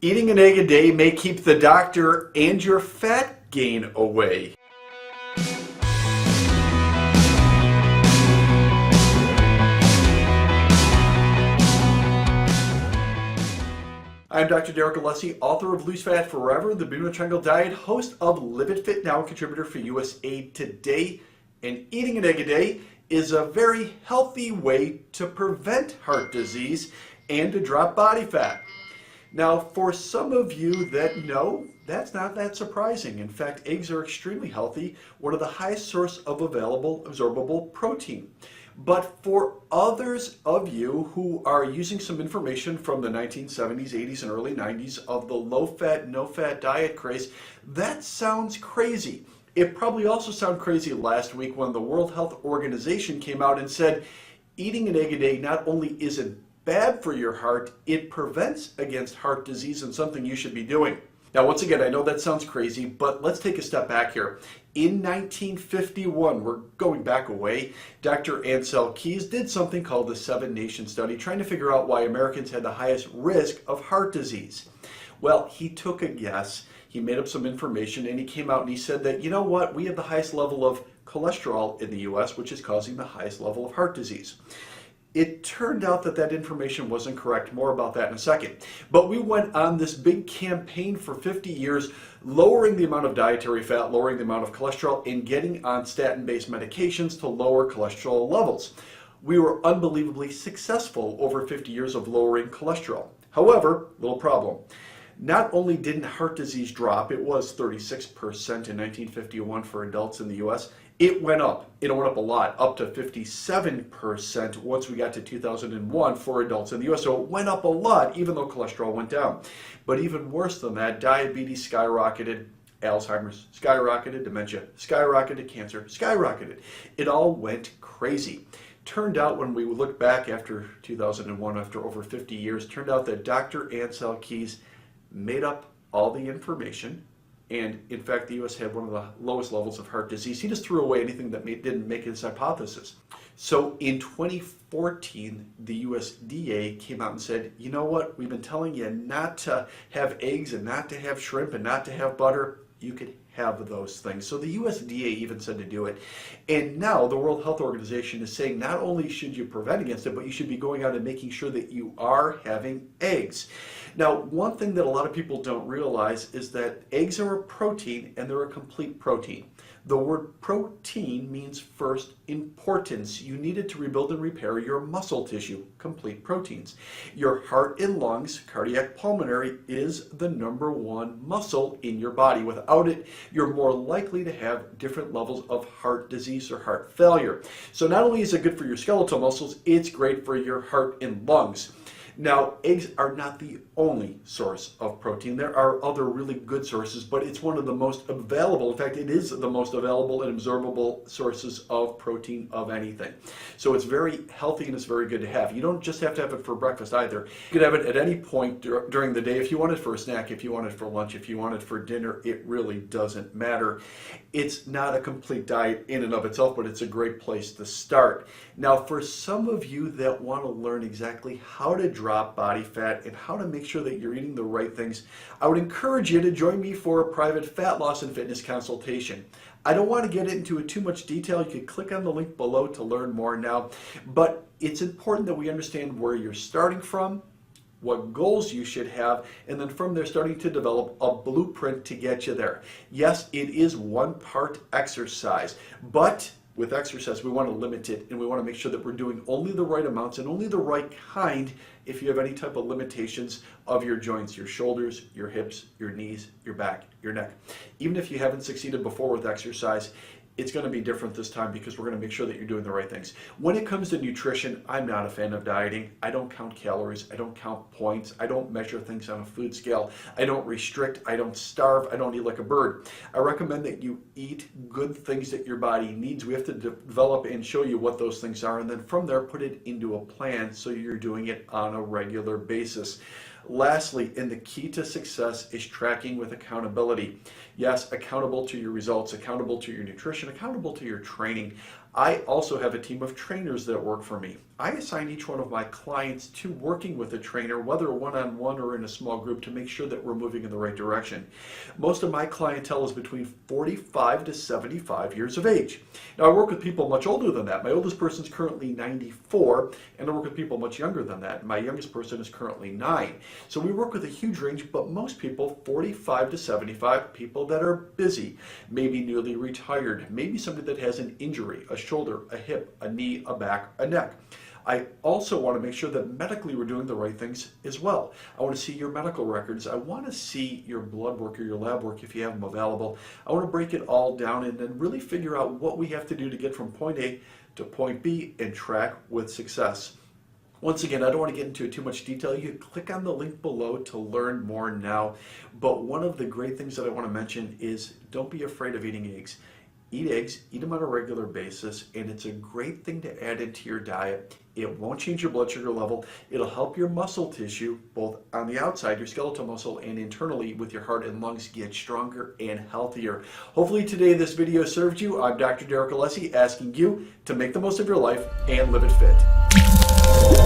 Eating an egg a day may keep the doctor and your fat gain away. I'm Dr. Derek Alessi, author of Lose Fat Forever, the Bermuda Triangle Diet, host of Live It Fit Now, and contributor for USA Today. And eating an egg a day is a very healthy way to prevent heart disease and to drop body fat. Now, for some of you that know, that's not that surprising. In fact, eggs are extremely healthy, one of the highest source of available absorbable protein. But for others of you who are using some information from the 1970s, 80s, and early 90s of the low-fat, no-fat diet craze, that sounds crazy. It probably also sounded crazy last week when the World Health Organization came out and said eating an egg a day not only isn't bad for your heart, it prevents against heart disease and something you should be doing. Now, once again, I know that sounds crazy, but let's take a step back here. In 1951, we're going back away, Dr. Ancel Keys did something called the 7-Nation Study, trying to figure out why Americans had the highest risk of heart disease. Well, he took a guess, he made up some information, and he came out and he said that, you know what, we have the highest level of cholesterol in the US, which is causing the highest level of heart disease. It turned out that that information wasn't correct. More about that in a second. But we went on this big campaign for 50 years, lowering the amount of dietary fat, lowering the amount of cholesterol, and getting on statin-based medications to lower cholesterol levels. We were unbelievably successful over 50 years of lowering cholesterol. However, little problem. Not only didn't heart disease drop, it was 36% in 1951 for adults in the US, it went up. It went up a lot, up to 57% once we got to 2001 for adults in the US. So it went up a lot, even though cholesterol went down. But even worse than that, diabetes skyrocketed, Alzheimer's skyrocketed, dementia skyrocketed, cancer skyrocketed. It all went crazy. Turned out when we look back after 2001, after over 50 years, turned out that Dr. Ancel Keys made up all the information, and in fact the US had one of the lowest levels of heart disease. He just threw away anything that didn't make his hypothesis. So in 2014, the USDA came out and said, you know what, we've been telling you not to have eggs and not to have shrimp and not to have butter. You could have those things. So the USDA even said to do it. And now the World Health Organization is saying not only should you prevent against it, but you should be going out and making sure that you are having eggs. Now, one thing that a lot of people don't realize is that eggs are a protein and they're a complete protein. The word protein means first importance. You need it to rebuild and repair your muscle tissue, complete proteins. Your heart and lungs, cardiac pulmonary, is the #1 muscle in your body. Without it, you're more likely to have different levels of heart disease or heart failure. So not only is it good for your skeletal muscles, it's great for your heart and lungs. Now, eggs are not the only source of protein. There are other really good sources, but it's one of the most available. In fact, it is the most available and absorbable sources of protein of anything. So it's very healthy and it's very good to have. You don't just have to have it for breakfast either. You could have it at any point during the day. If you want it for a snack, if you want it for lunch, if you want it for dinner, it really doesn't matter. It's not a complete diet in and of itself, but it's a great place to start. Now, for some of you that want to learn exactly how to drop body fat and how to make sure that you're eating the right things, I would encourage you to join me for a private fat loss and fitness consultation. I don't want to get into too much detail. You can click on the link below to learn more now, but it's important that we understand where you're starting from, what goals you should have, and then from there starting to develop a blueprint to get you there. Yes, it is one part exercise, but with exercise, we want to limit it and we want to make sure that we're doing only the right amounts and only the right kind if you have any type of limitations of your joints, your shoulders, your hips, your knees, your back, your neck. Even if you haven't succeeded before with exercise, it's going to be different this time because we're going to make sure that you're doing the right things. When it comes to nutrition, I'm not a fan of dieting. I don't count calories. I don't count points. I don't measure things on a food scale. I don't restrict. I don't starve. I don't eat like a bird. I recommend that you eat good things that your body needs. We have to develop and show you what those things are, and then from there put it into a plan so you're doing it on a regular basis. Lastly, and the key to success is tracking with accountability. Yes, accountable to your results, accountable to your nutrition, accountable to your training. I also have a team of trainers that work for me. I assign each one of my clients to working with a trainer, whether one-on-one or in a small group, to make sure that we're moving in the right direction. Most of my clientele is between 45 to 75 years of age. Now, I work with people much older than that. My oldest person is currently 94, and I work with people much younger than that. My youngest person is currently 9. So we work with a huge range, but most people, 45 to 75, people that are busy, maybe newly retired, maybe somebody that has an injury, a shoulder, a hip, a knee, a back, a neck. I also want to make sure that medically we're doing the right things as well. I want to see your medical records. I want to see your blood work or your lab work if you have them available. I want to break it all down and then really figure out what we have to do to get from point A to point B and track with success. Once again, I don't want to get into too much detail. You can click on the link below to learn more now. But one of the great things that I want to mention is don't be afraid of eating eggs. Eat eggs, eat them on a regular basis, and it's a great thing to add into your diet. It won't change your blood sugar level. It'll help your muscle tissue, both on the outside, your skeletal muscle, and internally with your heart and lungs, get stronger and healthier. Hopefully today this video served you. I'm Dr. Derek Alessi, asking you to make the most of your life and live it fit.